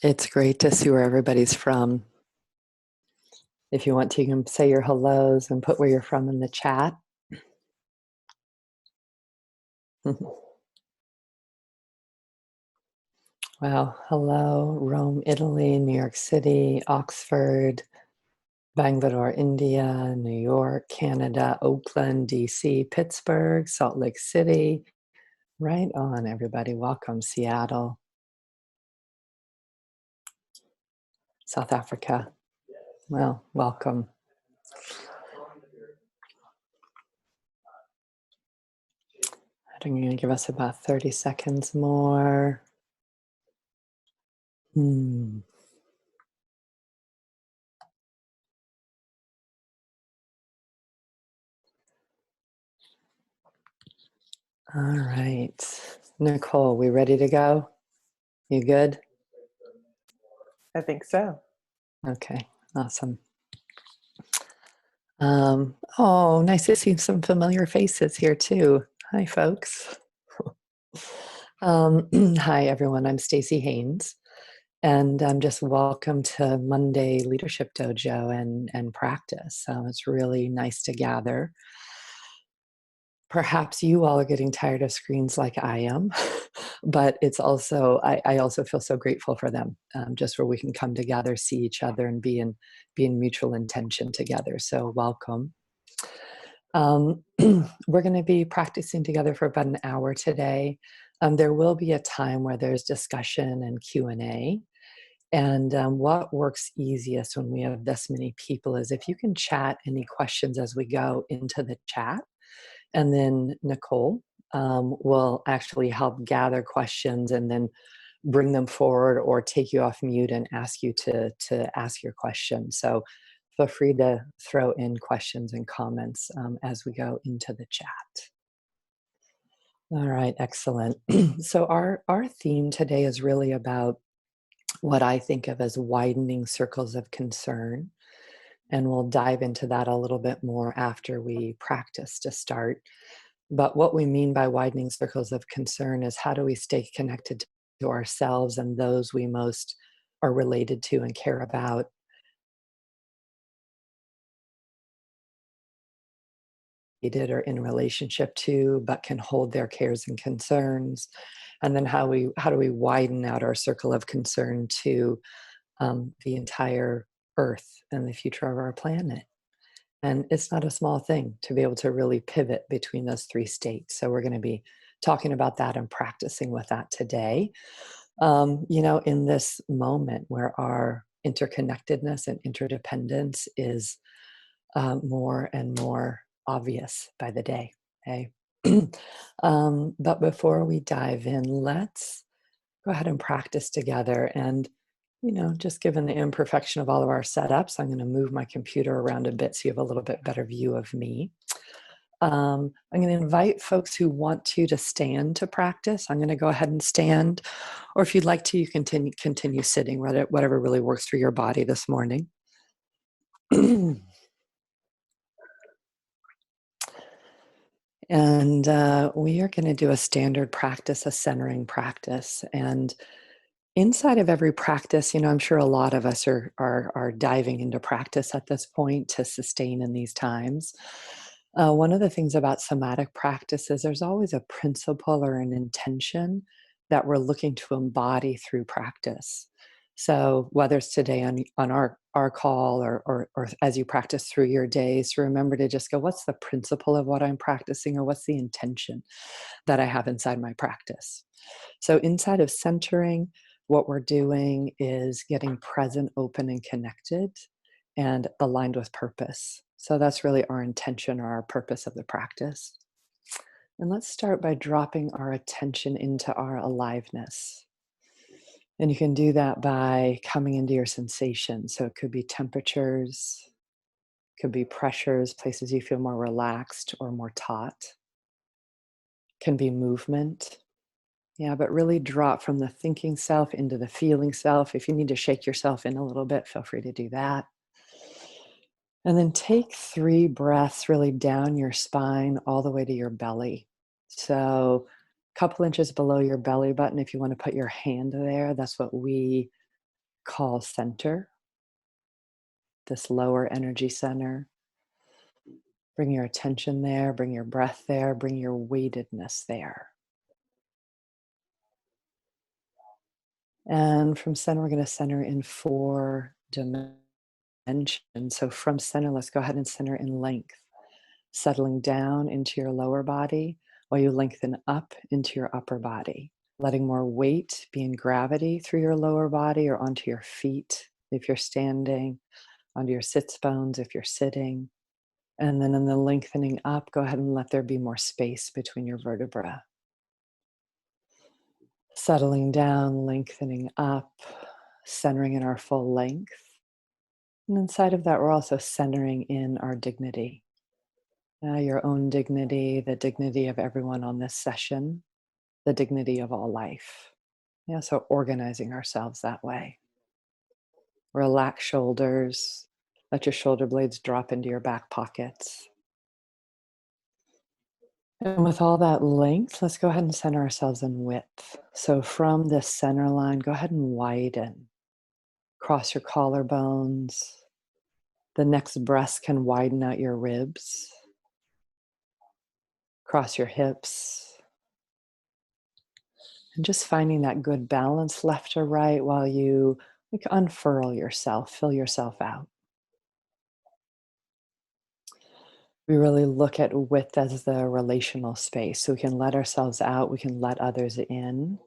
It's great to see where everybody's from. If you want to, you can say your hellos and put where you're from in the chat. Well, hello, Rome, Italy, New York City, Oxford, Bangalore, India, New York, Canada, Oakland, DC, Pittsburgh, Salt Lake City. Right on, everybody. Welcome, Seattle, South Africa. Well, welcome. I'm going to give us about 30 seconds more. All right. Nicole, we ready to go? You good? I think so. Okay, awesome. Oh, nice to see some familiar faces here too. Hi, folks. Hi, everyone. I'm Stacey Haynes, and I'm just welcome to Monday Leadership Dojo and practice. It's really nice to gather. Perhaps you all are getting tired of screens like I am, but it's also, I also feel so grateful for them, just where we can come together, see each other, and be in mutual intention together. So welcome. We're going to be practicing together for about an hour today. There will be a time where there's discussion and Q&A. And what works easiest when we have this many people is if you can chat any questions as we go into the chat. And then Nicole will actually help gather questions and then bring them forward or take you off mute and ask you to ask your question. So feel free to throw in questions and comments as we go into the chat. All right, excellent. So our theme today is really about what I think of as widening circles of concern. And we'll dive into that a little bit more after we practice to start. But what we mean by widening circles of concern is how do we stay connected to ourselves and those we most are related to and care about. Or in relationship to, but can hold their cares and concerns. And then how do we widen out our circle of concern to the entire Earth and the future of our planet. And it's not a small thing to be able to really pivot between those three states. So we're going to be talking about that and practicing with that today. In this moment where our interconnectedness and interdependence is more and more obvious by the day. Okay. But before we dive in, let's go ahead and practice together. And just given the imperfection of all of our setups, I'm going to move my computer around a bit so you have a little bit better view of me. I'm going to invite folks who want to stand to practice. I'm going to go ahead and stand, or if you'd like to, you continue sitting, whatever really works for your body this morning. And we are going to do a standard practice, a centering practice. And inside of every practice, I'm sure a lot of us are diving into practice at this point to sustain in these times. One of the things about somatic practice is there's always a principle or an intention that we're looking to embody through practice. So whether it's today on our call or as you practice through your days, remember to just go, what's the principle of what I'm practicing, or what's the intention that I have inside my practice? So inside of centering, what we're doing is getting present, open, and connected, and aligned with purpose. So that's really our intention or our purpose of the practice. And let's start by dropping our attention into our aliveness. And you can do that by coming into your sensations. So it could be temperatures, could be pressures, places you feel more relaxed or more taut. Can be movement. Yeah, but really drop from the thinking self into the feeling self. If you need to shake yourself in a little bit, feel free to do that. And then take 3 breaths really down your spine all the way to your belly. So a couple inches below your belly button, if you want to put your hand there, that's what we call center, this lower energy center. Bring your attention there, bring your breath there, bring your weightedness there. And from center, we're going to center in 4 dimensions. So from center, let's go ahead and center in length, settling down into your lower body while you lengthen up into your upper body, letting more weight be in gravity through your lower body or onto your feet if you're standing, onto your sits bones if you're sitting. And then in the lengthening up, go ahead and let there be more space between your vertebrae. Settling down, lengthening up, centering in our full length. And inside of that, we're also centering in our dignity. Your own dignity, the dignity of everyone on this session, the dignity of all life. Yeah, so organizing ourselves that way. Relax shoulders. Let your shoulder blades drop into your back pockets. And with all that length, let's go ahead and center ourselves in width. So from this center line, go ahead and widen. Cross your collarbones. The next breath can widen out your ribs. Cross your hips. And just finding that good balance left or right while you unfurl yourself, fill yourself out. We really look at width as the relational space. So we can let ourselves out, we can let others in.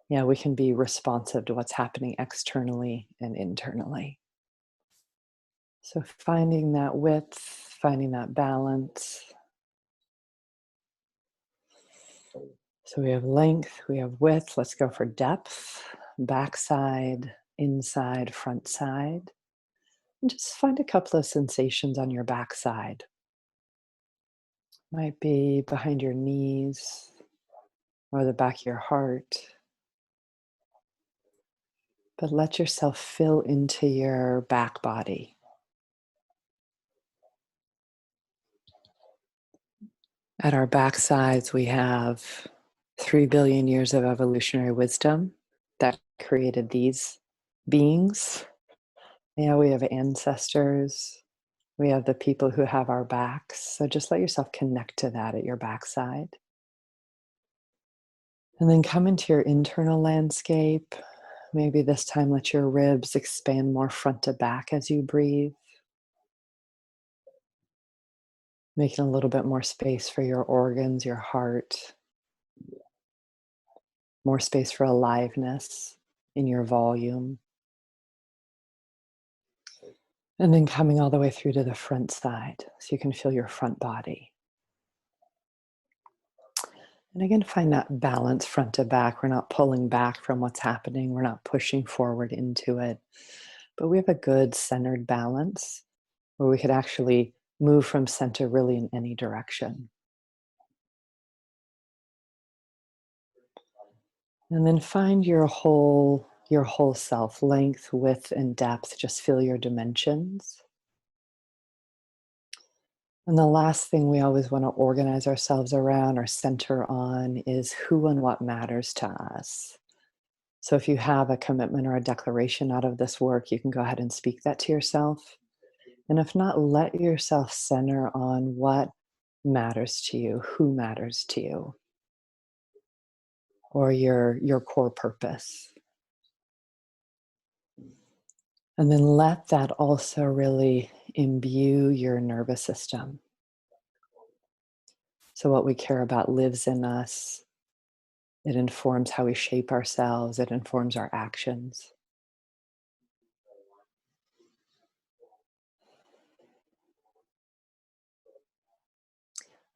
Yeah, we can be responsive to what's happening externally and internally. So finding that width, finding that balance. So we have length, we have width. Let's go for depth, backside, inside, front side. And just find a couple of sensations on your backside. Might be behind your knees or the back of your heart. But let yourself fill into your back body. At our backsides, we have 3 billion years of evolutionary wisdom that created these beings. Yeah, we have ancestors. We have the people who have our backs. So just let yourself connect to that at your backside. And then come into your internal landscape. Maybe this time let your ribs expand more front to back as you breathe. Making a little bit more space for your organs, your heart, more space for aliveness in your volume. And then coming all the way through to the front side so you can feel your front body. And again, find that balance front to back. We're not pulling back from what's happening. We're not pushing forward into it. But we have a good centered balance where we could actually move from center really in any direction. And then find your whole self, length, width, and depth. Just feel your dimensions. And the last thing we always want to organize ourselves around or center on is who and what matters to us. So if you have a commitment or a declaration out of this work, you can go ahead and speak that to yourself. And if not, let yourself center on what matters to you, who matters to you, or your core purpose. And then let that also really imbue your nervous system. So what we care about lives in us. It informs how we shape ourselves. It informs our actions.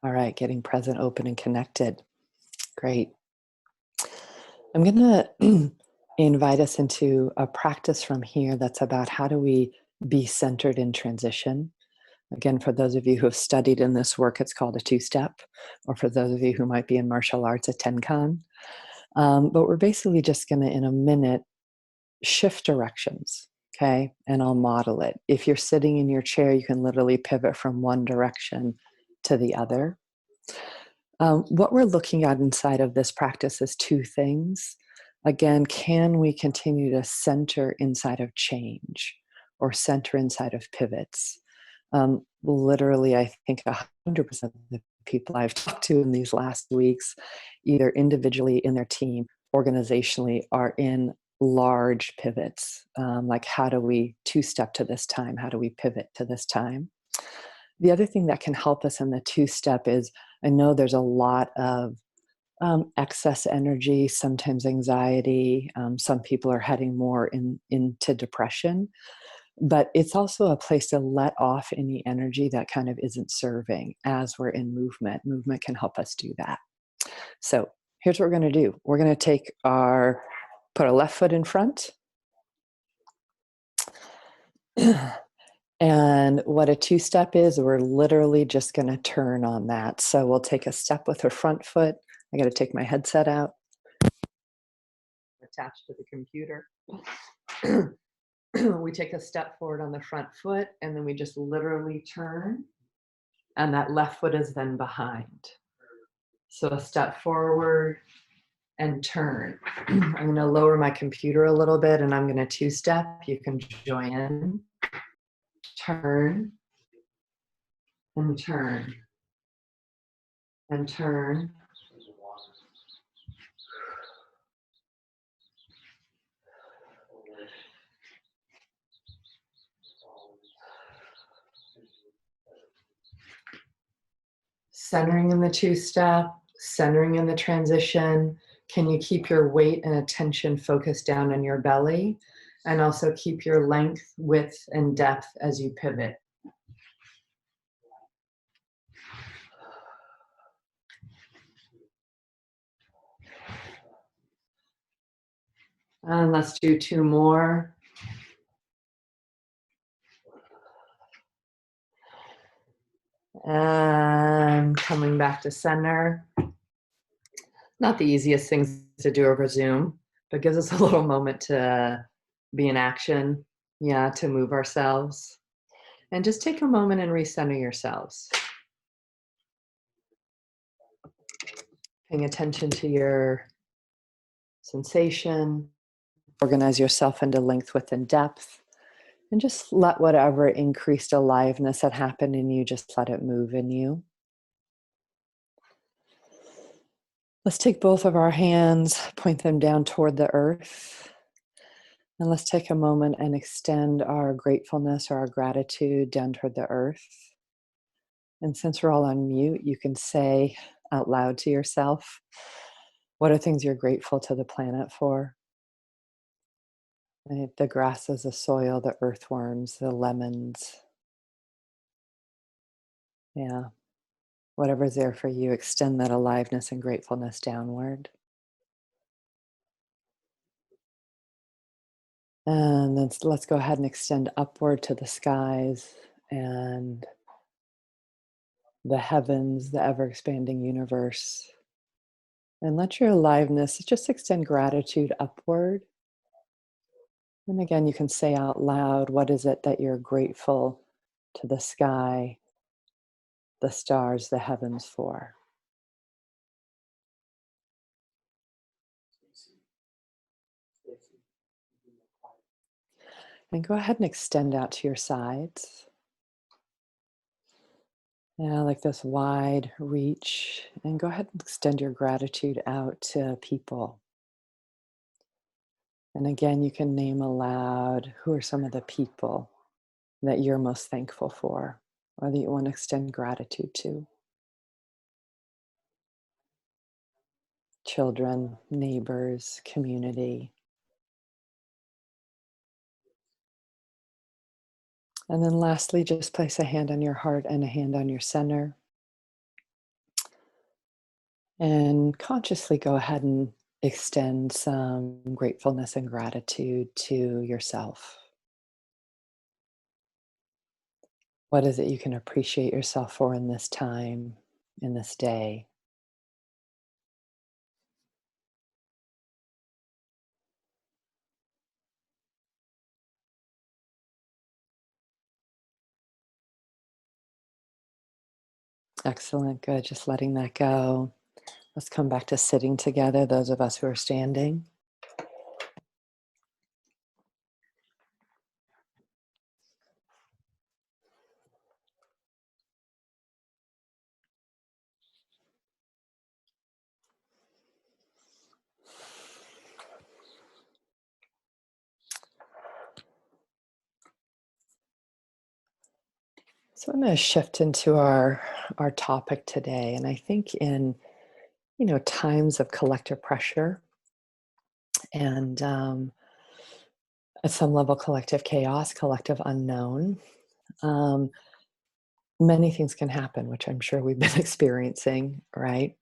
All right, getting present, open, and connected. Great. I'm going to invite us into a practice from here that's about how do we be centered in transition. Again, for those of you who have studied in this work, it's called a two-step, or for those of you who might be in martial arts, a tenkan. But we're basically just going to, in a minute, shift directions, okay? And I'll model it. If you're sitting in your chair, you can literally pivot from one direction to the other. What we're looking at inside of this practice is two things. Again, can we continue to center inside of change or center inside of pivots? Literally, I think 100% of the people I've talked to in these last weeks, either individually in their team, organizationally, are in large pivots. Like, how do we two-step to this time? How do we pivot to this time? The other thing that can help us in the two-step is I know there's a lot of excess energy, sometimes anxiety. Some people are heading more into depression, but it's also a place to let off any energy that kind of isn't serving as we're in movement. Movement can help us do that. So here's what we're going to do. We're going to put our left foot in front. And what a two-step is, we're literally just going to turn on that. So we'll take a step with our front foot. I got to take my headset out. Attached to the computer. We take a step forward on the front foot, and then we just literally turn, and that left foot is then behind. So a step forward and turn. I'm going to lower my computer a little bit, and I'm going to two-step. You can join in. Turn and turn and turn. Centering in the two-step, centering in the transition. Can you keep your weight and attention focused down on your belly? And also keep your length, width, and depth as you pivot. And let's do two more. And coming back to center. Not the easiest things to do over Zoom, but gives us a little moment to be in action, to move ourselves. And just take a moment and recenter yourselves. Paying attention to your sensation. Organize yourself into length, width, and depth. And just let whatever increased aliveness that happened in you, just let it move in you. Let's take both of our hands, point them down toward the earth. And let's take a moment and extend our gratefulness or our gratitude down toward the earth. And since we're all on mute, you can say out loud to yourself, what are things you're grateful to the planet for? Right? The grasses, the soil, the earthworms, the lemons. Yeah. Whatever's there for you, extend that aliveness and gratefulness downward. And then let's go ahead and extend upward to the skies and the heavens, the ever-expanding universe. And let your aliveness just extend gratitude upward. And again, you can say out loud, what is it that you're grateful to the sky, the stars, the heavens for? And go ahead and extend out to your sides. Yeah, like this wide reach. And go ahead and extend your gratitude out to people. And again, you can name aloud who are some of the people that you're most thankful for or that you want to extend gratitude to. Children, neighbors, community. And then lastly, just place a hand on your heart and a hand on your center. And consciously go ahead and extend some gratefulness and gratitude to yourself. What is it you can appreciate yourself for in this time, in this day? Excellent, good. Just letting that go. Let's come back to sitting together, those of us who are standing. So I'm going to shift into our topic today, and I think in times of collective pressure and at some level collective chaos, collective unknown, um, many things can happen, which I'm sure we've been experiencing, right?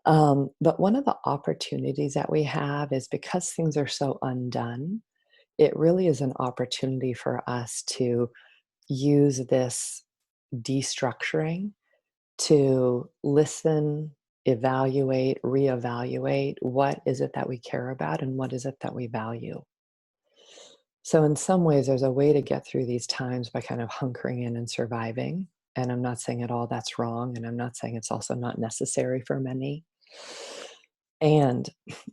But one of the opportunities that we have is because things are so undone, it really is an opportunity for us to use this destructuring to listen, evaluate, reevaluate what is it that we care about and what is it that we value. So, in some ways, there's a way to get through these times by kind of hunkering in and surviving. And I'm not saying at all that's wrong. And I'm not saying it's also not necessary for many. And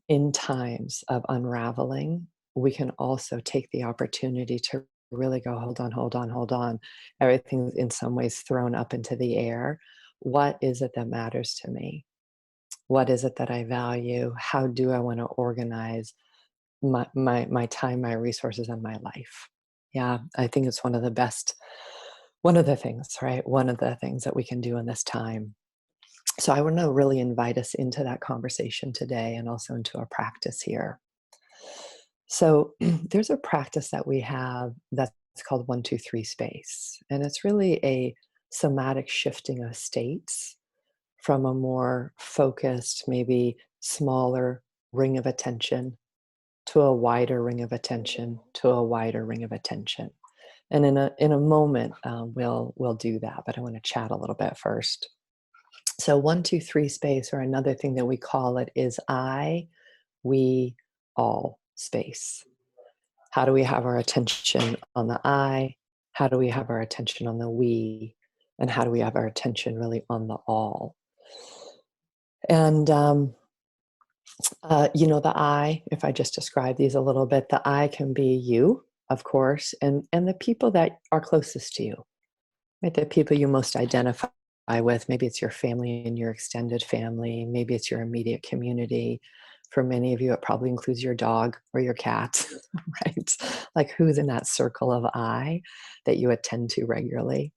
in times of unraveling, we can also take the opportunity to really go, hold on, hold on, hold on. Everything's in some ways thrown up into the air. What is it that matters to me? What is it that I value? How do I want to organize my time, my resources, and my life? Yeah, I think it's one of the things, right? One of the things that we can do in this time. So I want to really invite us into that conversation today and also into a practice here. So there's a practice that we have that's called 1, 2, 3 space. And it's really a somatic shifting of states from a more focused, maybe smaller ring of attention to a wider ring of attention to a wider ring of attention. And in a moment, we'll do that. But I want to chat a little bit first. So 1, 2, 3 space, or another thing that we call it, is I, we, all space. How do we have our attention on the I? How do we have our attention on the we? And how do we have our attention really on the all? And the I, if I just describe these a little bit, the I can be you, of course, and the people that are closest to you, right? The people you most identify with. Maybe it's your family and your extended family. Maybe it's your immediate community. For many of you, it probably includes your dog or your cat, right? Like who's in that circle of I that you attend to regularly.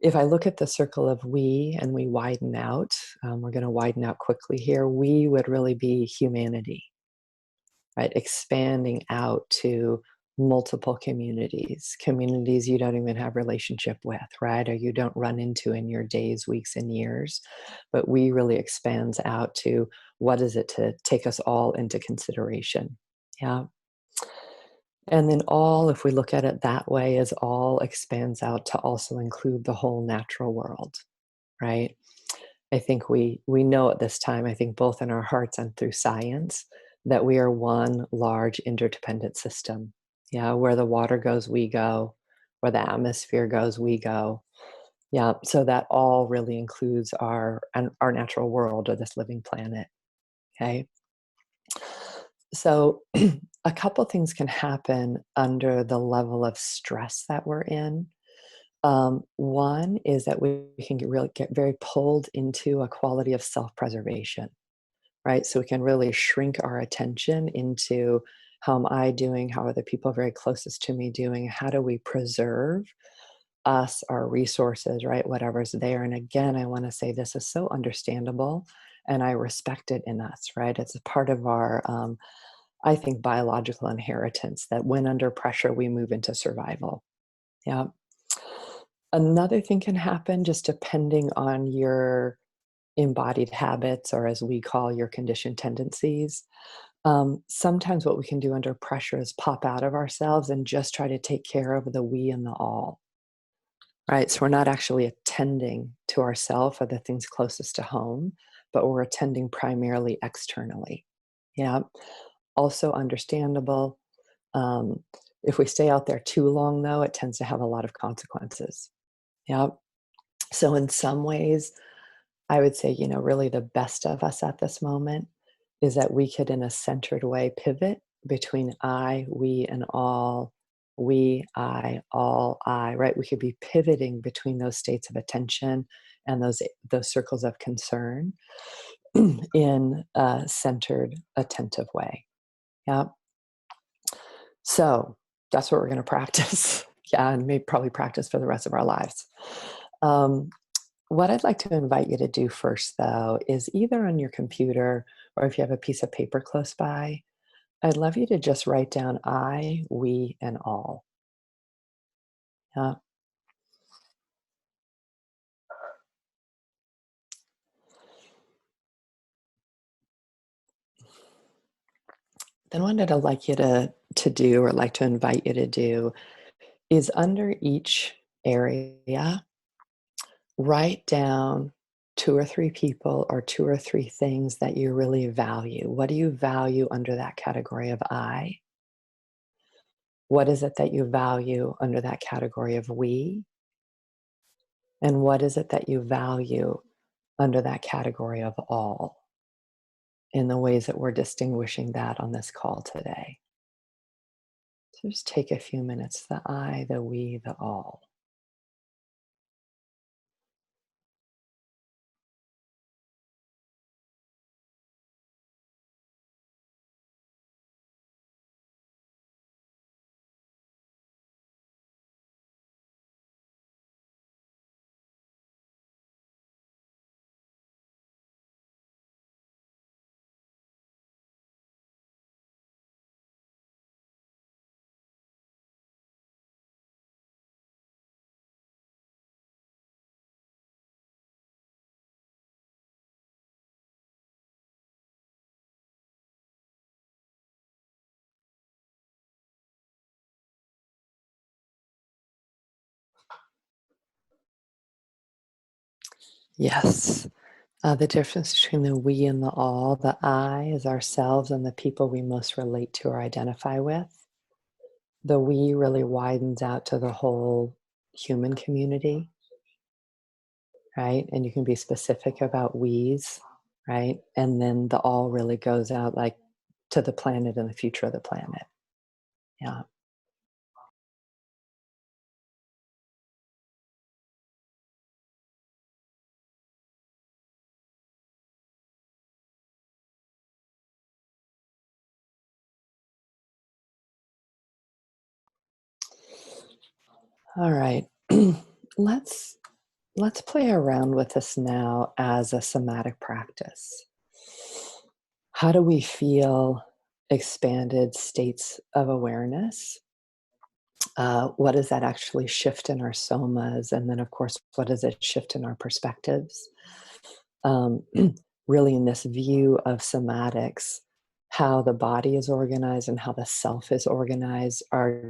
If I look at the circle of we and we widen out, we're going to widen out quickly here. We would really be humanity, right? Expanding out to multiple communities you don't even have relationship with, right? Or you don't run into in your days, weeks, and years. But we really expands out to what is it to take us all into consideration. Yeah. And then all, if we look at it that way, is all expands out to also include the whole natural world, right? I think we know at this time, I think both in our hearts and through science, that we are one large interdependent system. Yeah, where the water goes, we go. Where the atmosphere goes, we go. Yeah, so that all really includes our natural world or this living planet. Okay. So a couple things can happen under the level of stress that we're in. One is that we can really get very pulled into a quality of self-preservation, right? So we can really shrink our attention into how am I doing? How are the people very closest to me doing? How do we preserve us, our resources, right? Whatever's there. And again, I want to say this is so understandable and I respect it in us, right? It's a part of our, I think, biological inheritance that when under pressure, we move into survival. Yeah. Another thing can happen just depending on your embodied habits, or as we call your conditioned tendencies. Sometimes what we can do under pressure is pop out of ourselves and just try to take care of the we and the all, right? So we're not actually attending to ourselves or the things closest to home, but we're attending primarily externally. Yeah. Also understandable. Um, if we stay out there too long, though, it tends to have a lot of consequences. Yeah. So in some ways, I would say, really the best of us at this moment is that we could, in a centered way, pivot between I, we, and all. We, I, all, I, right? We could be pivoting between those states of attention and those circles of concern in a centered, attentive way. Yeah. So that's what we're going to practice. Yeah, and may probably practice for the rest of our lives. Um, what I'd like to invite you to do first, though, is either on your computer or if you have a piece of paper close by, I'd love you to just write down I, we, and all. Yeah. Then what I'd like you to do or like to invite you to do is under each area, write down two or three people or two or three things that you really value. What do you value under that category of I? What is it that you value under that category of we? And what is it that you value under that category of all in the ways that we're distinguishing that on this call today? So just take a few minutes, the I, the we, the all. Yes. The difference between the we and the all, the I is ourselves and the people we most relate to or identify with. The we really widens out to the whole human community, right? And you can be specific about we's, right? And then the all really goes out like to the planet and the future of the planet. Yeah. All right. let's let's play around with this now as a somatic practice. How do we feel expanded states of awareness? What does that actually shift in our somas? And then, of course, what does it shift in our perspectives? Um, really, in this view of somatics, how the body is organized and how the self is organized are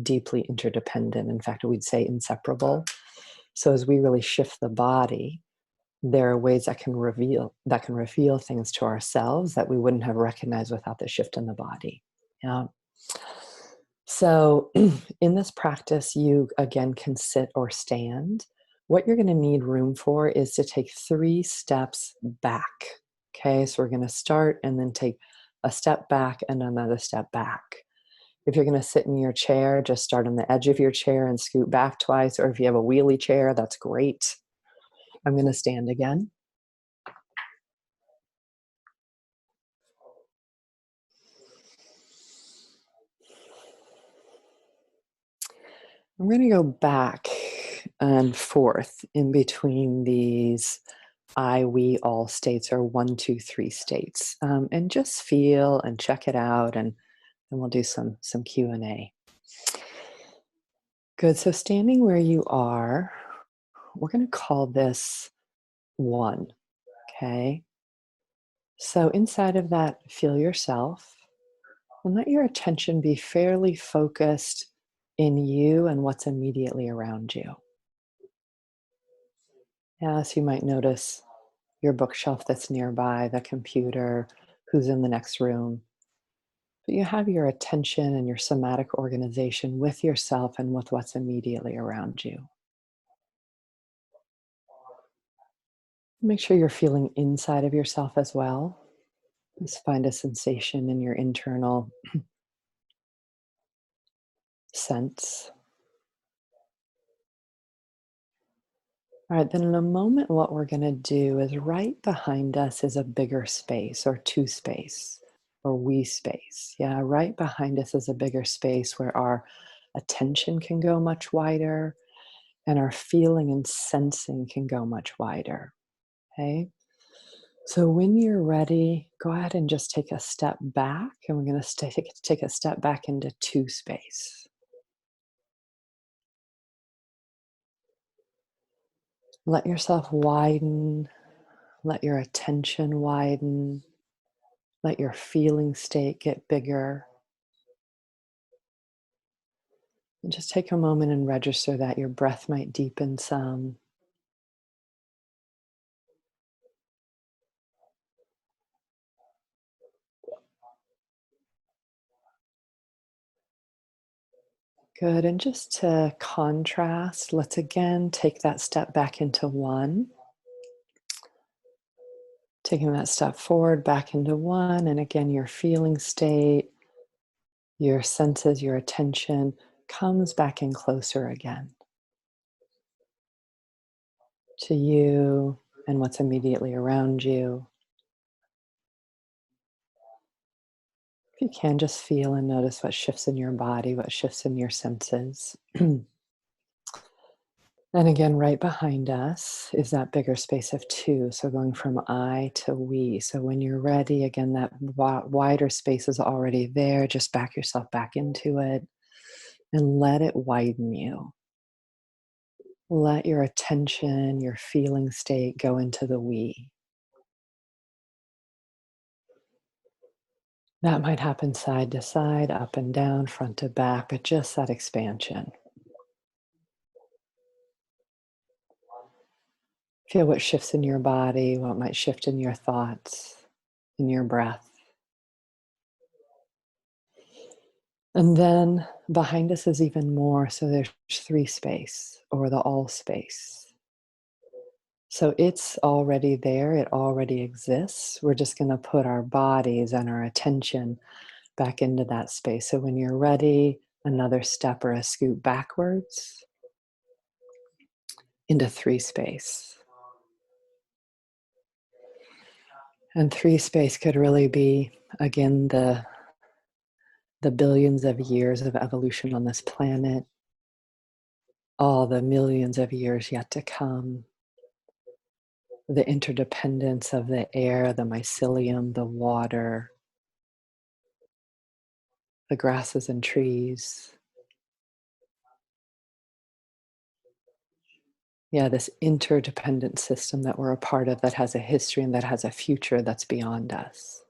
deeply interdependent. In fact, we'd say inseparable. So, as we really shift the body, there are ways that can reveal things to ourselves that we wouldn't have recognized without the shift in the body. Yeah. So, in this practice, you again can sit or stand. What you're going to need room for is to take 3 steps back. Okay, so we're going to start and then take a step back and another step back. If you're going to sit in your chair, just start on the edge of your chair and scoot back twice. Or if you have a wheelie chair, that's great. I'm going to stand again. I'm going to go back and forth in between these I, we, all states, or 1, 2, 3 states, and just feel and check it out, and then we'll do some Q&A. Good. So standing where you are, we're going to call this 1. Okay. So inside of that, feel yourself, and let your attention be fairly focused in you and what's immediately around you. Yes, you might notice your bookshelf that's nearby, the computer, who's in the next room. But you have your attention and your somatic organization with yourself and with what's immediately around you. Make sure you're feeling inside of yourself as well. Just find a sensation in your internal sense. All right, then in a moment, what we're going to do is right behind us is a bigger space or 2 space or we space. Yeah, right behind us is a bigger space where our attention can go much wider, and our feeling and sensing can go much wider. Okay. So when you're ready, go ahead and just take a step back, and we're going to take a step back into two space. Let yourself widen, let your attention widen, let your feeling state get bigger. And just take a moment and register that your breath might deepen some. Good. And just to contrast, let's again take that step back into one. Taking that step forward, back into one. And again, your feeling state, your senses, your attention comes back in closer again to you and what's immediately around you. If you can, just feel and notice what shifts in your body, what shifts in your senses. And again, right behind us is that bigger space of two. So going from I to we. So when you're ready, again, that wider space is already there. Just back yourself back into it and let it widen you. Let your attention, your feeling state go into the we. That might happen side to side, up and down, front to back, but just that expansion. Feel what shifts in your body, what might shift in your thoughts, in your breath. And then behind us is even more. So there's three space or the all space. So it's already there, it already exists. We're just going to put our bodies and our attention back into that space. So when you're ready, another step or a scoot backwards into three space. And three space could really be, again, the billions of years of evolution on this planet, all the millions of years yet to come, the interdependence of the air, the mycelium, the water, the grasses and trees. Yeah, this interdependent system that we're a part of that has a history and that has a future that's beyond us.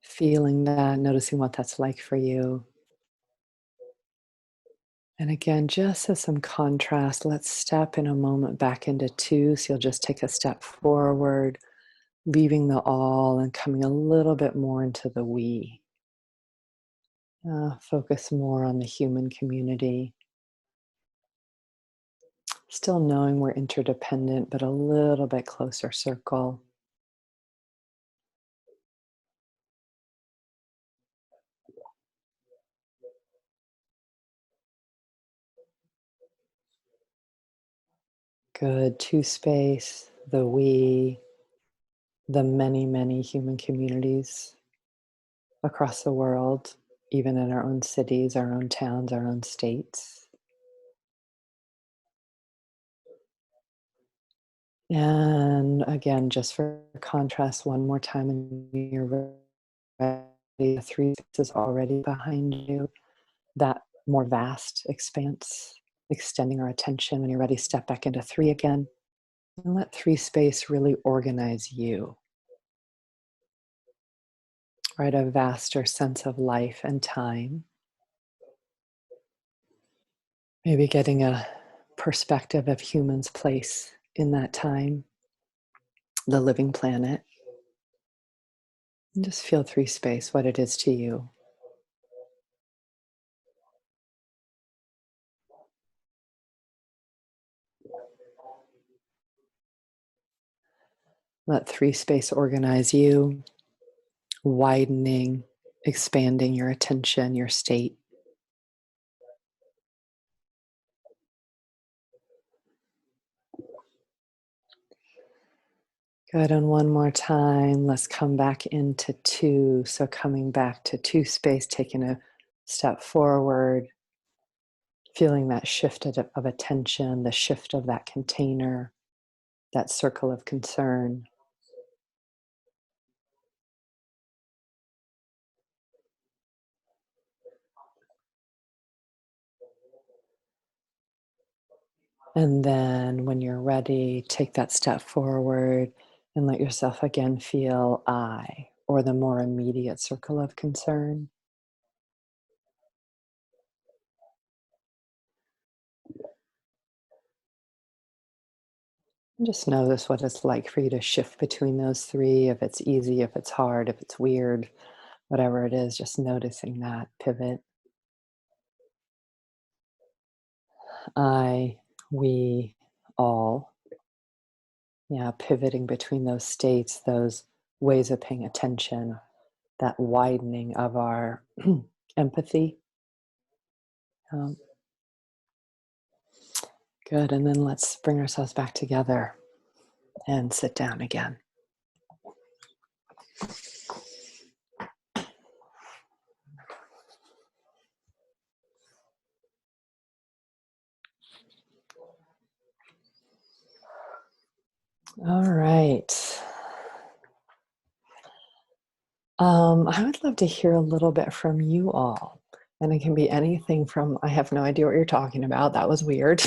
Feeling that, noticing what that's like for you. And again, just as some contrast, let's step in a moment back into two. So you'll just take a step forward, leaving the all and coming a little bit more into the we. Focus more on the human community. Still knowing we're interdependent, but a little bit closer circle. Good. Two space, the we, the many, many human communities across the world, even in our own cities, our own towns, our own states. And again, just for contrast, one more time, and you're ready. The three spaces already behind you, that more vast expanse, extending our attention. When you're ready, step back into three again. And let three space really organize you, right? A vaster sense of life and time. Maybe getting a perspective of humans' place in that time, the living planet. And just feel three space, what it is to you. Let three space organize you, widening, expanding your attention, your state. Good. And one more time, let's come back into two. So coming back to two space, taking a step forward, feeling that shift of attention, the shift of that container, that circle of concern. And then when you're ready, take that step forward and let yourself again feel I, or the more immediate circle of concern. And just notice what it's like for you to shift between those three, if it's easy, if it's hard, if it's weird, whatever it is, just noticing that pivot. I, we, all. Yeah, pivoting between those states, those ways of paying attention, that widening of our empathy. Um, Good. And then let's bring ourselves back together and sit down again. All right. I would love to hear a little bit from you all. And it can be anything from, I have no idea what you're talking about, that was weird,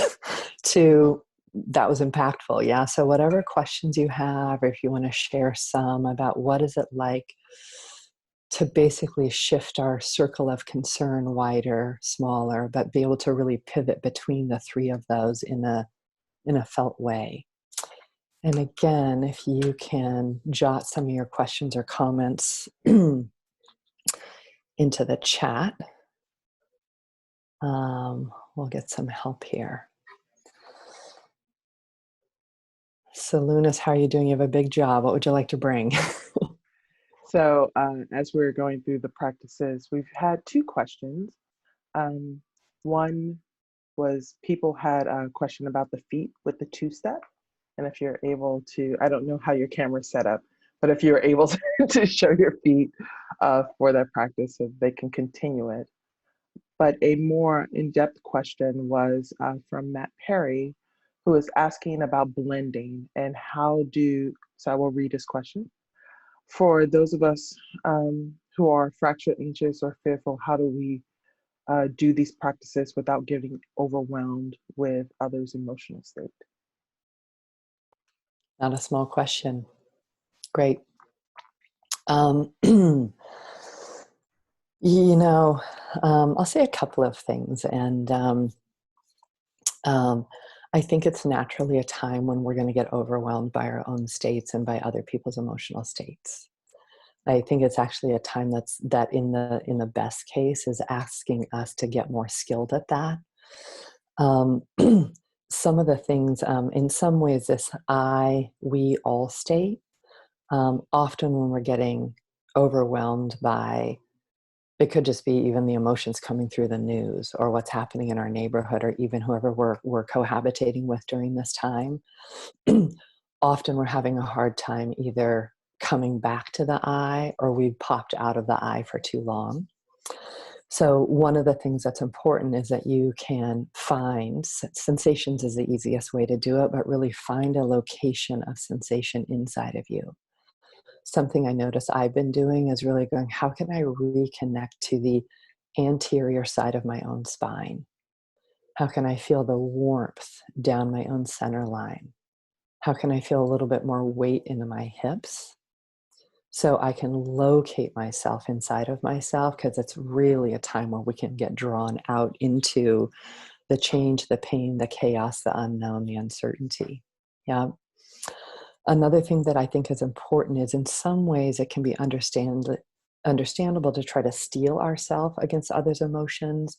to that was impactful. Yeah. So, whatever questions you have, or if you want to share some about what is it like to basically shift our circle of concern wider, smaller, but be able to really pivot between the three of those in a felt way. And again, if you can jot some of your questions or comments into the chat, we'll get some help here. So, Lunas, how are you doing? You have a big job. What would you like to bring? So, as we're going through the practices, we've had two questions. One was people had a question about the feet with the two-step. And if you're able to, I don't know how your camera's set up, but if you're able to show your feet for that practice so they can continue it. But a more in-depth question was from Matt Perry, who is asking about blending and so I will read his question. For those of us who are fracture anxious or fearful, how do we do these practices without getting overwhelmed with others' emotional state? Not a small question. Great. You know, I'll say a couple of things. And I think it's naturally a time when we're going to get overwhelmed by our own states and by other people's emotional states. I think it's actually a time that in the best case is asking us to get more skilled at that. Um, some of the things, in some ways, this I, we, all state, often when we're getting overwhelmed by, it could just be even the emotions coming through the news or what's happening in our neighborhood or even whoever we're cohabitating with during this time. Often we're having a hard time either coming back to the I, or we've popped out of the I for too long. So one of the things that's important is that you can find sensations is the easiest way to do it, but really find a location of sensation inside of you. Something I notice I've been doing is really going, how can I reconnect to the anterior side of my own spine? How can I feel the warmth down my own center line? How can I feel a little bit more weight into my hips? So I can locate myself inside of myself, because it's really a time where we can get drawn out into the change, the pain, the chaos, the unknown, the uncertainty. Yeah. Another thing that I think is important is in some ways it can be understandable to try to steel ourselves against others' emotions,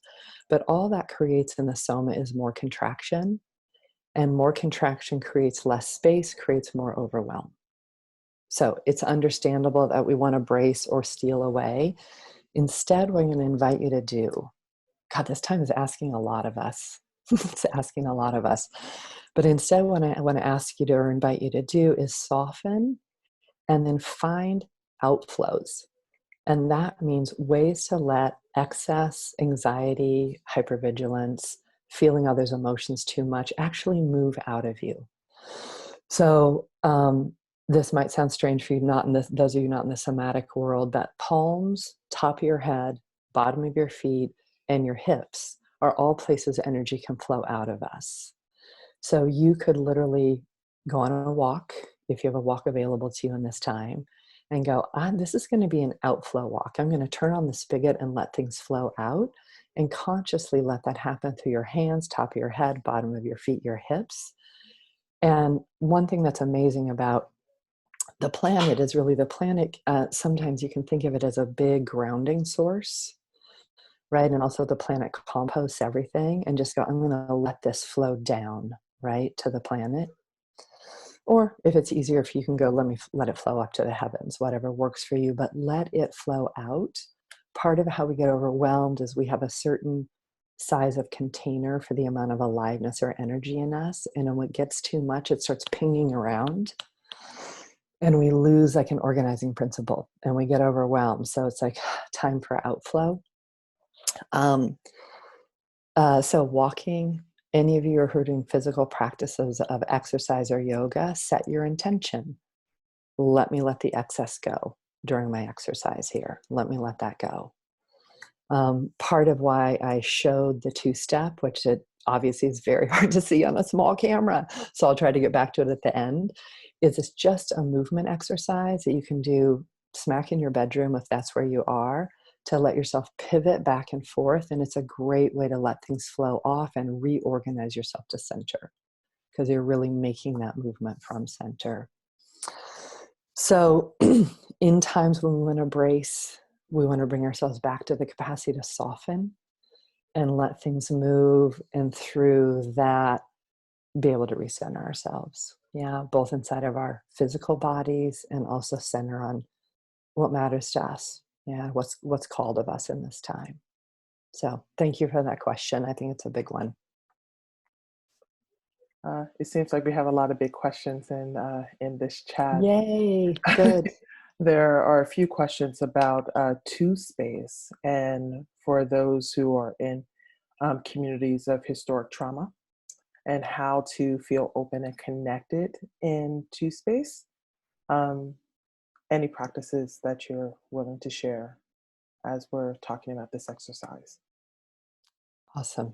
but all that creates in the soma is more contraction, and more contraction creates less space, creates more overwhelm. So it's understandable that we want to brace or steal away. Instead, what I'm going to invite you to do, God, this time is asking a lot of us. It's asking a lot of us. But instead, what I want to ask you to or invite you to do is soften and then find outflows. And that means ways to let excess anxiety, hypervigilance, feeling others' emotions too much actually move out of you. So this might sound strange for you, not in this, those of you not in the somatic world, that palms, top of your head, bottom of your feet, and your hips are all places energy can flow out of us. So you could literally go on a walk if you have a walk available to you in this time and go, this is going to be an outflow walk. I'm going to turn on the spigot and let things flow out and consciously let that happen through your hands, top of your head, bottom of your feet, your hips. And one thing that's amazing about the planet is really the planet, sometimes you can think of it as a big grounding source, right? And also the planet composts everything and just go, I'm going to let this flow down, right, to the planet. Or if it's easier, if you can go, let it flow up to the heavens, whatever works for you, but let it flow out. Part of how we get overwhelmed is we have a certain size of container for the amount of aliveness or energy in us. And when it gets too much, it starts pinging around and we lose like an organizing principle and we get overwhelmed. So it's like time for outflow. So walking, any of you are who are doing physical practices of exercise or yoga, set your intention. Let me let the excess go during my exercise here. Let me let that go. Part of why I showed the two-step, which it obviously is very hard to see on a small camera, so I'll try to get back to it at the end, is it's just a movement exercise that you can do smack in your bedroom if that's where you are, to let yourself pivot back and forth. And it's a great way to let things flow off and reorganize yourself to center, because you're really making that movement from center. So in times when we want to brace, we want to bring ourselves back to the capacity to soften and let things move, and through that be able to recenter ourselves. Yeah, both inside of our physical bodies and also center on what matters to us. Yeah, what's called of us in this time. So thank you for that question. I think it's a big one. It seems like we have a lot of big questions in this chat. Yay, good. There are a few questions about two space, and for those who are in communities of historic trauma, and how to feel open and connected in two space. Um, any practices that you're willing to share as we're talking about this exercise? Awesome.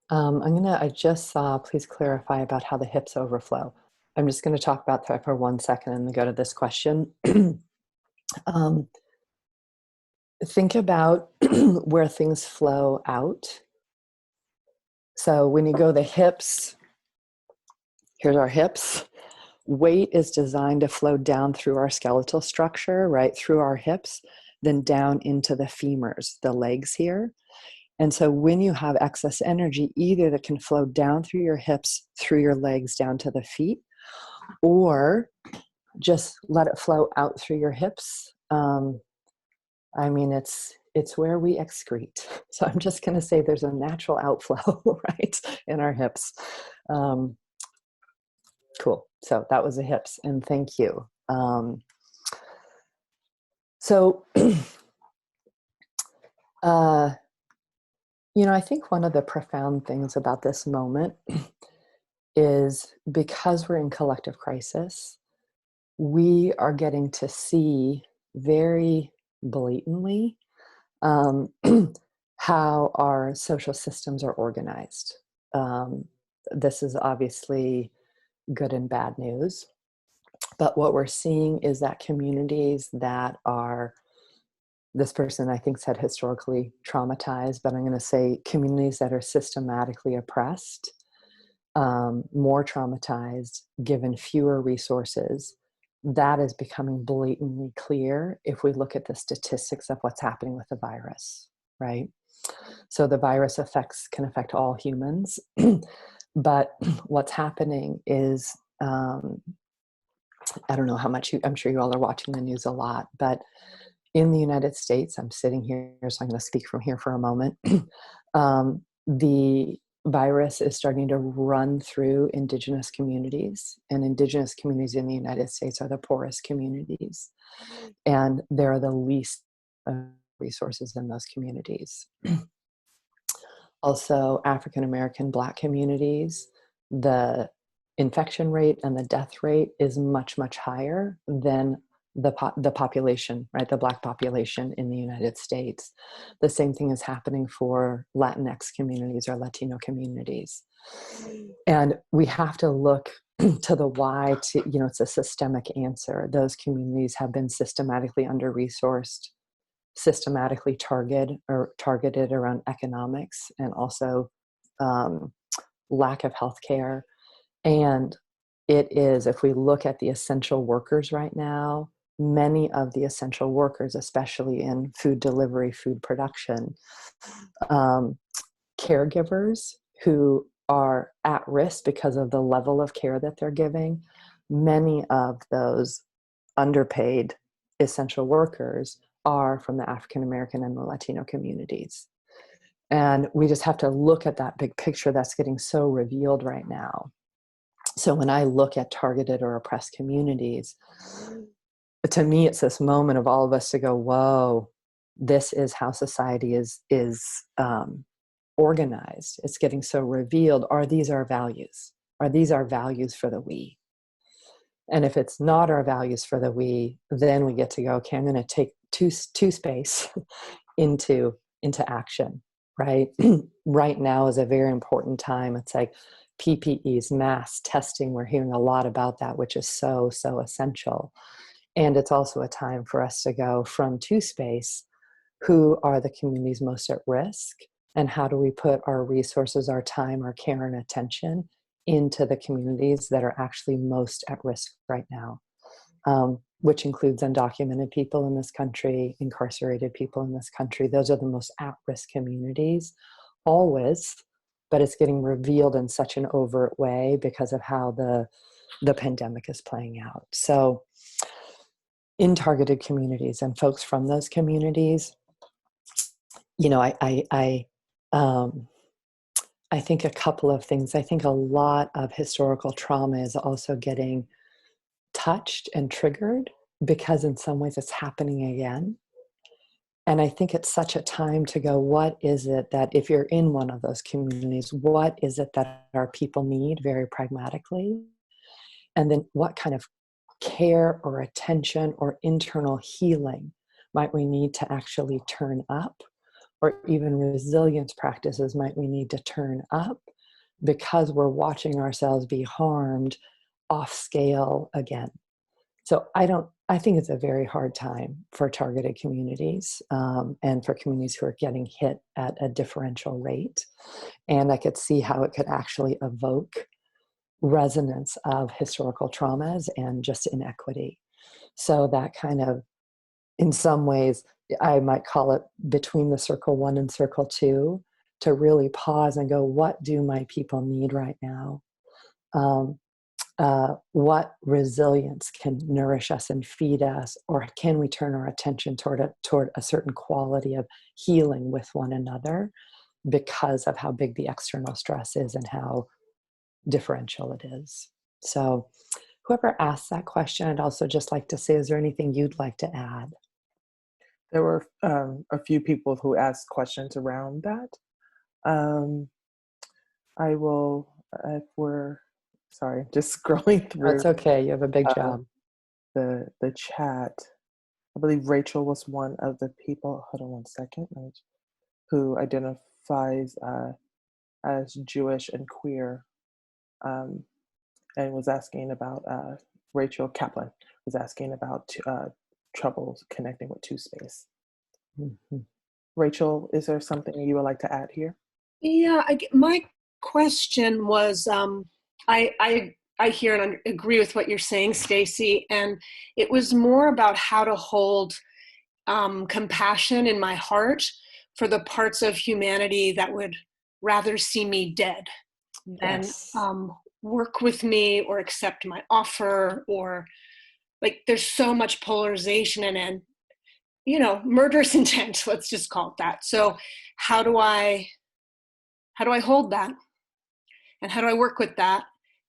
I just saw, please clarify about how the hips overflow. I'm just going to talk about that for 1 second and then go to this question. um, think about where things flow out. So when you go the hips, here's our hips. Weight is designed to flow down through our skeletal structure, right through our hips, then down into the femurs, the legs here. And so when you have excess energy, either that can flow down through your hips, through your legs, down to the feet, or just let it flow out through your hips. It's where we excrete. So I'm just going to say there's a natural outflow, right, in our hips. Cool. So that was the hips, and thank you. So, I think one of the profound things about this moment is because we're in collective crisis, we are getting to see very blatantly um, how our social systems are organized. This is obviously good and bad news. But what we're seeing is that communities that are, this person I think said historically traumatized, but I'm going to say communities that are systematically oppressed, more traumatized, given fewer resources, that is becoming blatantly clear if we look at the statistics of what's happening with the virus, right? So the virus can affect all humans, but what's happening is, I don't know how much I'm sure you all are watching the news a lot, but in the United States, I'm sitting here, so I'm going to speak from here for a moment. The virus is starting to run through indigenous communities, and indigenous communities in the United States are the poorest communities, and there are the least resources in those communities. Also, African American Black communities, the infection rate and the death rate is much, much higher than the population, right? The Black population in the United States. The same thing is happening for Latinx communities or Latino communities. And we have to look to the why to, it's a systemic answer. Those communities have been systematically under-resourced, systematically targeted around economics, and also lack of healthcare. And it is, if we look at the essential workers right now, many of the essential workers, especially in food delivery, food production, caregivers who are at risk because of the level of care that they're giving, many of those underpaid essential workers are from the African American and the Latino communities. And we just have to look at that big picture that's getting so revealed right now. So when I look at targeted or oppressed communities, to me, it's this moment of all of us to go, whoa, this is how society is organized. It's getting so revealed. Are these our values? Are these our values for the we? And if it's not our values for the we, then we get to go, okay, I'm going to take two space into action, right? Right now is a very important time. It's like PPEs, mass testing. We're hearing a lot about that, which is so, so essential. And it's also a time for us to go from to space, who are the communities most at risk, and how do we put our resources, our time, our care and attention into the communities that are actually most at risk right now, which includes undocumented people in this country, incarcerated people in this country. Those are the most at-risk communities, always, but it's getting revealed in such an overt way because of how the pandemic is playing out. So in targeted communities and folks from those communities, I think a couple of things. I think a lot of historical trauma is also getting touched and triggered because in some ways it's happening again. And I think it's such a time to go, what is it that, if you're in one of those communities, what is it that our people need very pragmatically? And then what kind of care or attention or internal healing might we need to actually turn up? Or even resilience practices might we need to turn up because we're watching ourselves be harmed off scale again. So I think it's a very hard time for targeted communities and for communities who are getting hit at a differential rate. And I could see how it could actually evoke resonance of historical traumas and just inequity. So that kind of, in some ways, I might call it between the circle one and circle two, to really pause and go, what do my people need right now? What resilience can nourish us and feed us, or can we turn our attention toward a certain quality of healing with one another because of how big the external stress is and how differential it is? So whoever asked that question, I'd also just like to say, is there anything you'd like to add? There were a few people who asked questions around that. I will, if we're, sorry, just scrolling That's through okay. You have a big uh, job. the chat. I believe Rachel was one of the people, hold on one second, who identifies as Jewish and queer, um, and was asking about, Rachel Kaplan was asking about troubles connecting with two space. Mhm. Rachel, is there something you would like to add here? Yeah, my question was, I hear and agree with what you're saying, Stacy, and it was more about how to hold compassion in my heart for the parts of humanity that would rather see me dead than Yes. work with me or accept my offer, or like there's so much polarization and murderous intent, let's just call it that. So how do I hold that? and how do I work with that,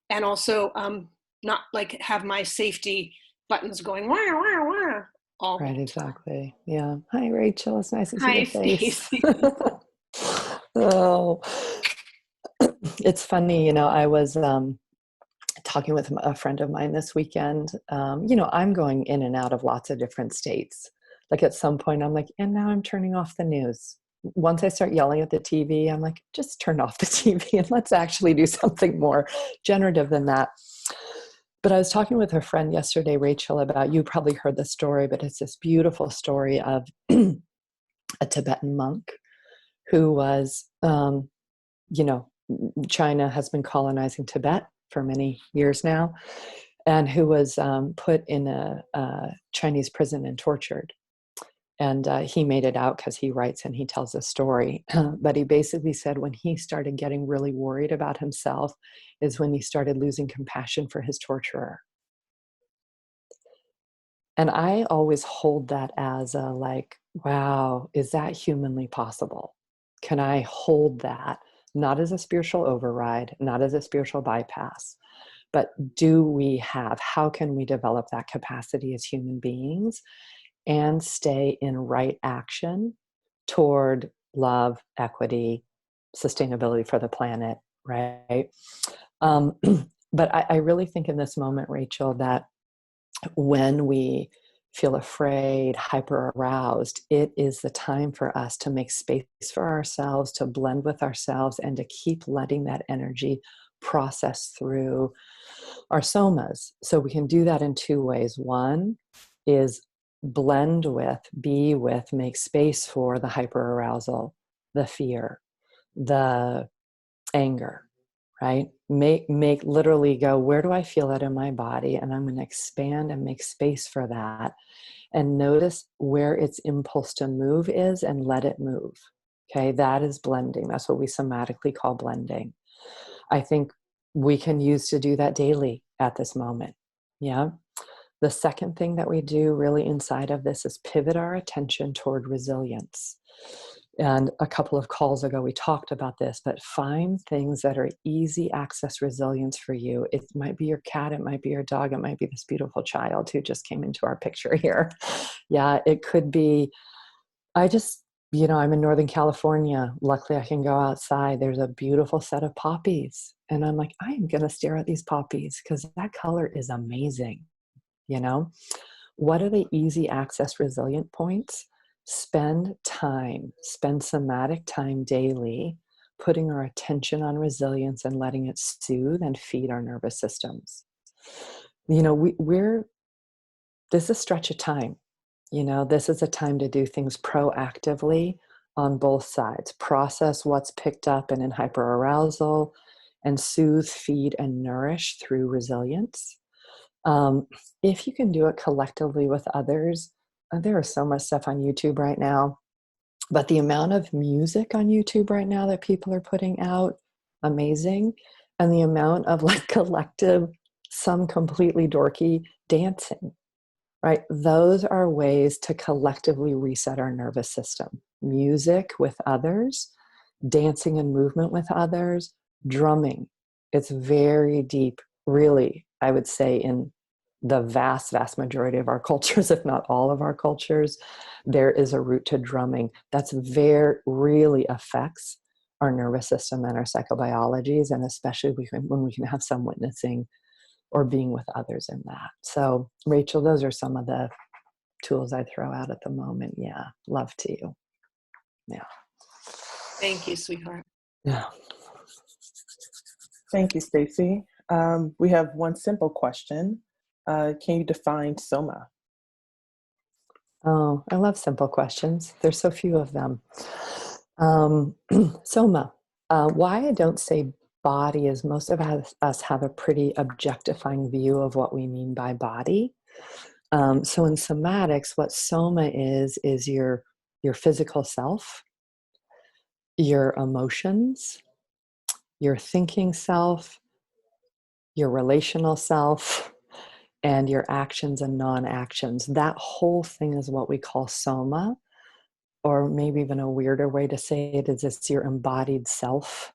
and also not like have my safety buttons going wah, wah, wah, all Right, the exactly. Yeah. Hi, Rachel. It's nice to see time. Hi, your face. Stacy. Oh, it's funny. I was talking with a friend of mine this weekend. I'm going in and out of lots of different states. Like at some point, I'm like, and now I'm turning off the news. Once I start yelling at the TV, I'm like, just turn off the TV and let's actually do something more generative than that. But I was talking with a friend yesterday, Rachel, about, you probably heard the story, but it's this beautiful story of a Tibetan monk who was, China has been colonizing Tibet for many years now, and who was put in a Chinese prison and tortured. And he made it out because he writes and he tells a story. But he basically said when he started getting really worried about himself is when he started losing compassion for his torturer. And I always hold that as a like, wow, is that humanly possible? Can I hold that? Not as a spiritual override, not as a spiritual bypass, but how can we develop that capacity as human beings and stay in right action toward love, equity, sustainability for the planet, right? Um, but I really think in this moment, Rachel, that when we feel afraid, hyper aroused, it is the time for us to make space for ourselves, to blend with ourselves, and to keep letting that energy process through our somas. So we can do that in two ways. One is blend with, be with, make space for the hyper arousal, the fear, the anger, right? Make literally go, where do I feel that in my body? And I'm going to expand and make space for that and notice where its impulse to move is and let it move. Okay, that is blending. That's what we somatically call blending. I think we can use to do that daily at this moment. Yeah. The second thing that we do really inside of this is pivot our attention toward resilience. And a couple of calls ago, we talked about this, but find things that are easy access resilience for you. It might be your cat, it might be your dog, it might be this beautiful child who just came into our picture here. Yeah, it could be, I'm in Northern California. Luckily, I can go outside. There's a beautiful set of poppies. And I'm like, I am going to stare at these poppies because that color is amazing. What are the easy access resilient points? Spend somatic time daily, putting our attention on resilience and letting it soothe and feed our nervous systems. This is a stretch of time. This is a time to do things proactively on both sides. Process what's picked up and in hyperarousal, and soothe, feed, and nourish through resilience. If you can do it collectively with others, there is so much stuff on YouTube right now, but the amount of music on YouTube right now that people are putting out, amazing. And the amount of like collective, some completely dorky dancing, right? Those are ways to collectively reset our nervous system. Music with others, dancing and movement with others, drumming. It's very deep, really, I would say, in the vast, vast majority of our cultures, if not all of our cultures, there is a root to drumming that's really affects our nervous system and our psychobiologies, and especially when we can have some witnessing or being with others in that. So, Rachel, those are some of the tools I throw out at the moment. Yeah, love to you. Yeah. Thank you, sweetheart. Yeah. Thank you, Stacy. We have one simple question. Can you define soma? Oh, I love simple questions. There's so few of them. Soma. Why I don't say body is most of us have a pretty objectifying view of what we mean by body. So in somatics, what soma is your physical self, your emotions, your thinking self, your relational self, and your actions and non-actions. That whole thing is what we call soma, or maybe even a weirder way to say it is it's your embodied self.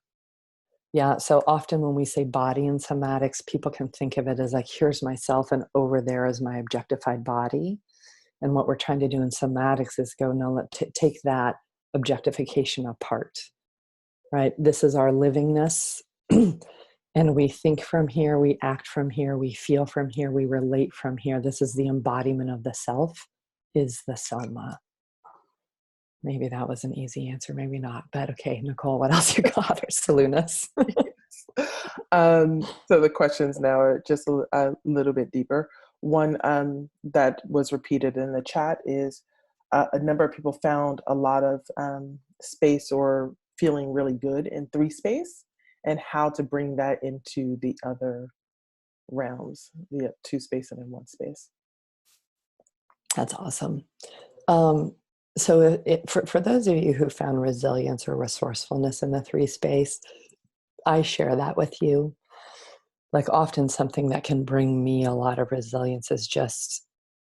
Yeah, so often when we say body in somatics, people can think of it as like, here's myself, and over there is my objectified body. And what we're trying to do in somatics is go, no, take that objectification apart, right? This is our livingness. And we think from here, we act from here, we feel from here, we relate from here. This is the embodiment of the self, is the soma. Maybe that was an easy answer, maybe not. But okay, Nicole, what else you got? Or Salunas? So the questions now are just a little bit deeper. One that was repeated in the chat is a number of people found a lot of space or feeling really good in 3 space, and how to bring that into the other realms, the 2 space and in 1 space. That's awesome. So for those of you who found resilience or resourcefulness in the 3 space, I share that with you. Like often something that can bring me a lot of resilience is just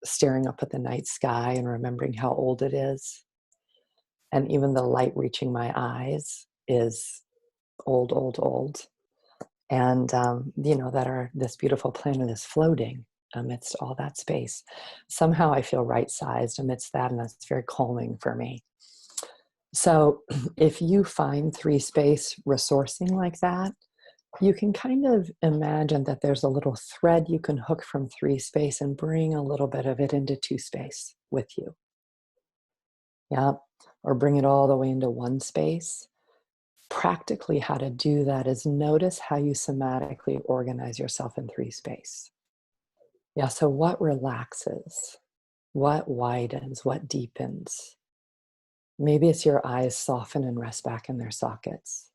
staring up at the night sky and remembering how old it is. And even the light reaching my eyes is old, old, old. And, that this beautiful planet is floating amidst all that space. Somehow I feel right-sized amidst that, and that's very calming for me. So if you find 3 space resourcing like that, you can kind of imagine that there's a little thread you can hook from 3 space and bring a little bit of it into 2 space with you. Yeah. Or bring it all the way into 1 space. Practically how to do that is notice how you somatically organize yourself in 3 space. Yeah, so what relaxes? What widens? What deepens? Maybe it's your eyes soften and rest back in their sockets.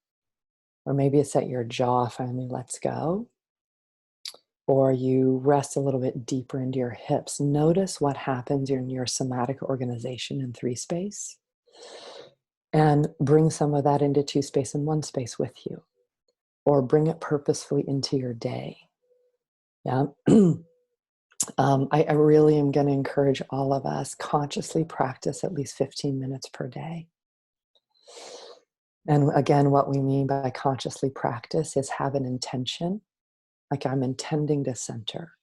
Or maybe it's that your jaw finally lets go. Or you rest a little bit deeper into your hips. Notice what happens in your somatic organization in 3 space. And bring some of that into 2 space and 1 space with you. Or bring it purposefully into your day. Yeah. I really am going to encourage all of us consciously practice at least 15 minutes per day. And again, what we mean by consciously practice is have an intention, like I'm intending to center.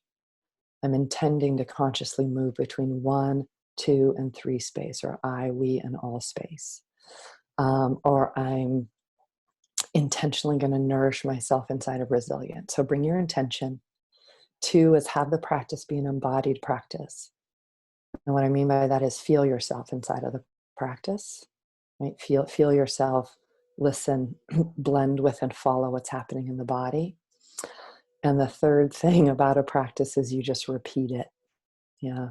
I'm intending to consciously move between 1, 2, and 3 space, or I, we, and all space. Or I'm intentionally going to nourish myself inside of resilience. So bring your intention. 2 is have the practice be an embodied practice. And what I mean by that is feel yourself inside of the practice, right? Feel yourself, listen, blend with and follow what's happening in the body. And the 3rd thing about a practice is you just repeat it. Yeah.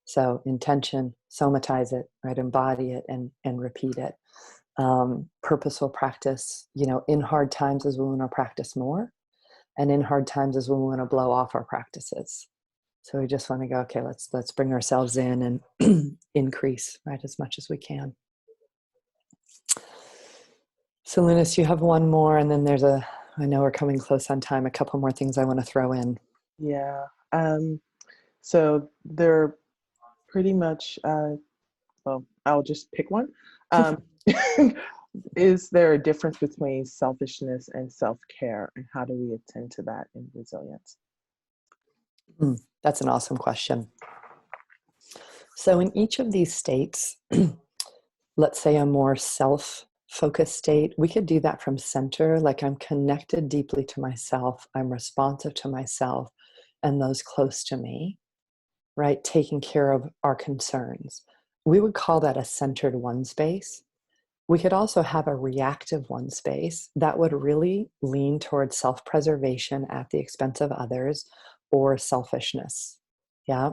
So intention, somatize it, right? Embody it and repeat it. Purposeful practice, in hard times is when we want to practice more. And in hard times is when we want to blow off our practices. So we just want to go, okay, let's bring ourselves in and increase, right, as much as we can. So Linus, you have one more, and then I know we're coming close on time, a couple more things I want to throw in. Yeah. So they're pretty much, well, I'll just pick one. Is there a difference between selfishness and self-care, and how do we attend to that in resilience? That's an awesome question. So in each of these states, let's say a more self-focused state, we could do that from center, like I'm connected deeply to myself, I'm responsive to myself and those close to me, right? Taking care of our concerns. We would call that a centered 1 space. We could also have a reactive 1 space that would really lean towards self-preservation at the expense of others or selfishness. Yeah.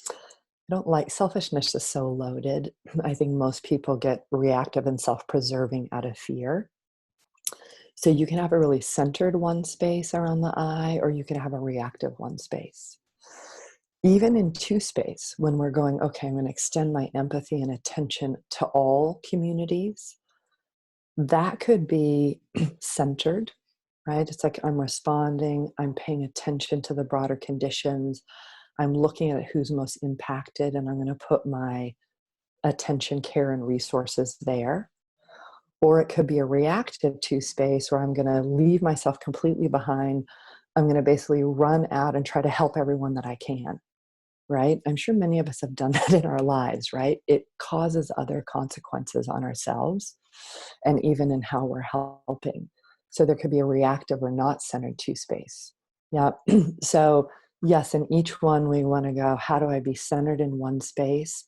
I don't like selfishness is so loaded. I think most people get reactive and self-preserving out of fear. So you can have a really centered 1 space around the eye, or you can have a reactive 1 space. Even in 2 space, when we're going, okay, I'm going to extend my empathy and attention to all communities, that could be centered, right? It's like I'm responding, I'm paying attention to the broader conditions, I'm looking at who's most impacted, and I'm going to put my attention, care, and resources there. Or it could be a reactive two space where I'm going to leave myself completely behind. I'm going to basically run out and try to help everyone that I can, right? I'm sure many of us have done that in our lives, right? It causes other consequences on ourselves and even in how we're helping. So there could be a reactive or not centered two space. Yeah. So, yes, in each one, we want to go, how do I be centered in one space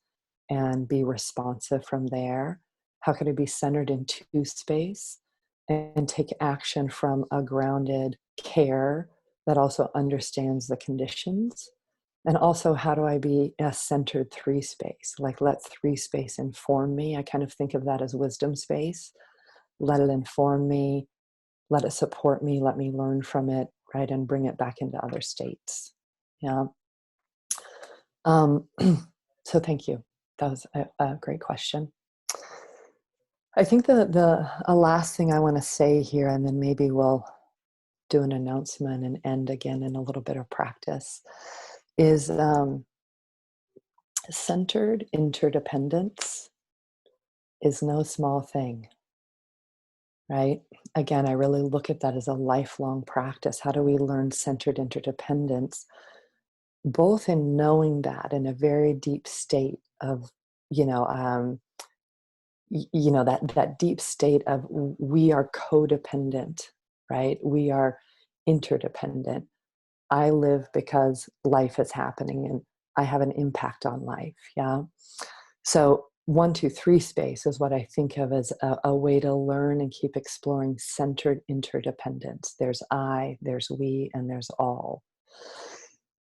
and be responsive from there? How could I be centered in two space and take action from a grounded care that also understands the conditions? And also, how do I be a centered three space? Like, let three space inform me. I kind of think of that as wisdom space. Let it inform me, let it support me, let me learn from it, right? And bring it back into other states. Yeah. Um, so thank you. That was a great question. I think the last thing I want to say here, and then maybe we'll do an announcement and end again in a little bit of practice, is centered interdependence is no small thing, right? Again, I really look at that as a lifelong practice. How do we learn centered interdependence? Both in knowing that in a very deep state of, you know, that deep state of we are codependent, right? We are interdependent. I live because life is happening and I have an impact on life. Yeah. So 1, 2, 3 space is what I think of as a way to learn and keep exploring centered interdependence. There's I, there's we, and there's all.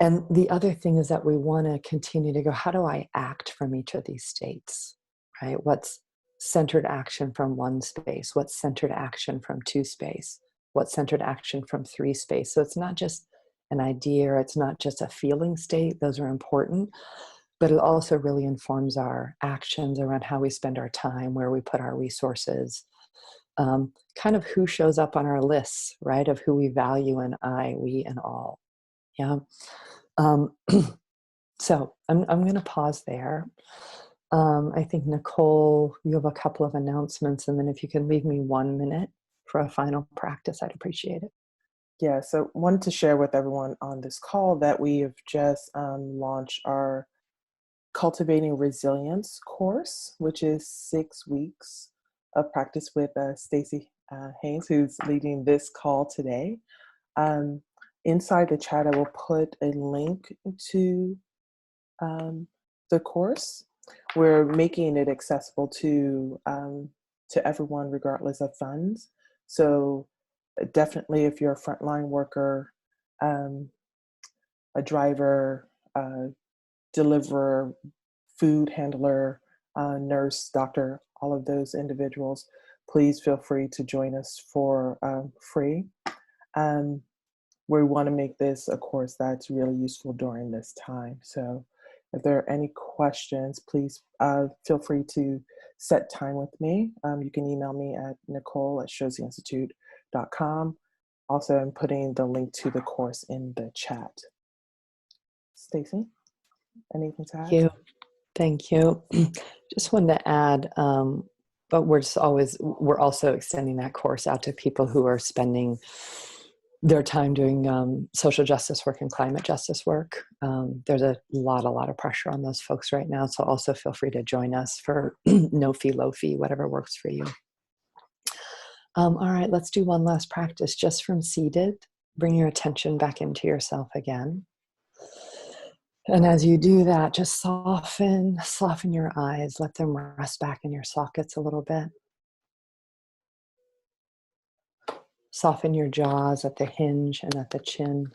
And the other thing is that we want to continue to go, how do I act from each of these states, right? What's centered action from one space? What's centered action from two space? What's centered action from three space? So it's not just an idea, or it's not just a feeling state. Those are important, but it also really informs our actions around how we spend our time, where we put our resources, kind of who shows up on our lists, right? Of who we value in I, we, and all. Yeah. Um, so I'm going to pause there. I think, Nicole, you have a couple of announcements, and then if you can leave me 1 minute for a final practice, I'd appreciate it. Yeah, so wanted to share with everyone on this call that we have just launched our Cultivating Resilience course, which is 6 weeks of practice with Stacey Haynes, who's leading this call today. Inside the chat, I will put a link to the course. We're making it accessible to everyone, regardless of funds. So definitely, if you're a frontline worker, a driver, deliverer, food handler, nurse, doctor, all of those individuals, please feel free to join us for free. We want to make this a course that's really useful during this time. So if there are any questions, please feel free to set time with me. You can email me at nicole@shoseinstitute.com. Also, I'm putting the link to the course in the chat. Stacey, anything to add? Thank you. Just wanted to add, but we're also extending that course out to people who are spending their time doing social justice work and climate justice work. There's a lot of pressure on those folks right now. So also feel free to join us for no fee, low fee, whatever works for you. All right, let's do one last practice just from seated. Bring your attention back into yourself again. And as you do that, just soften your eyes. Let them rest back in your sockets a little bit. Soften your jaws at the hinge and at the chin.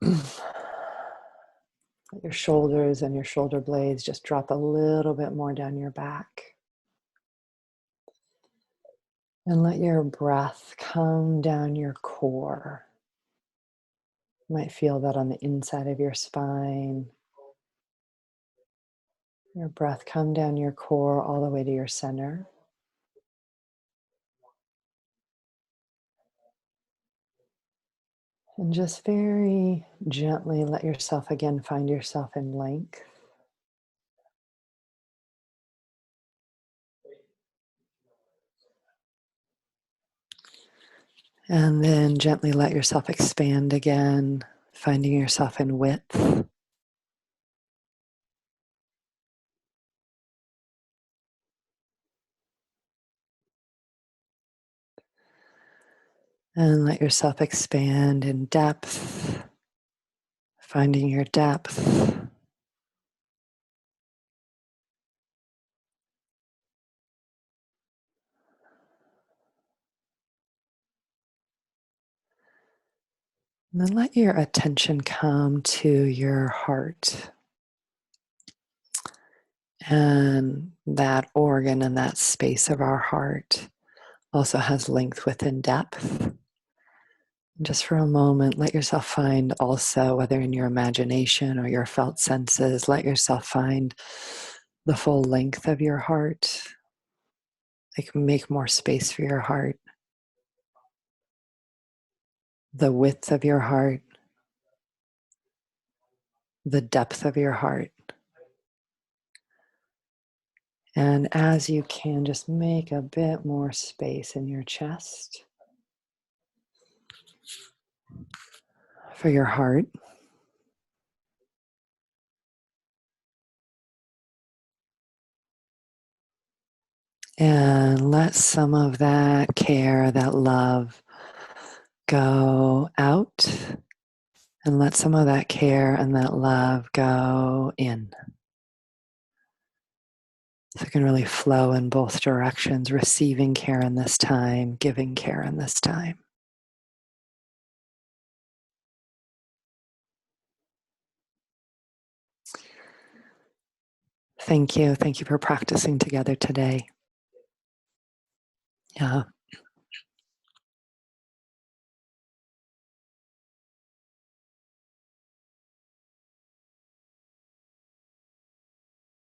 Let your shoulders and your shoulder blades just drop a little bit more down your back. And let your breath come down your core. You might feel that on the inside of your spine. Your breath come down your core all the way to your center. And just very gently let yourself again find yourself in length. And then gently let yourself expand again, finding yourself in width. And let yourself expand in depth, finding your depth. And then let your attention come to your heart. And that organ and that space of our heart also has length within depth. Just for a moment, let yourself find also, whether in your imagination or your felt senses, let yourself find the full length of your heart. Like, make more space for your heart. The width of your heart. The depth of your heart. And as you can, just make a bit more space in your chest for your heart. And let some of that care, that love go out. And let some of that care and that love go in. So it can really flow in both directions, receiving care in this time, giving care in this time. Thank you. Thank you for practicing together today. Yeah.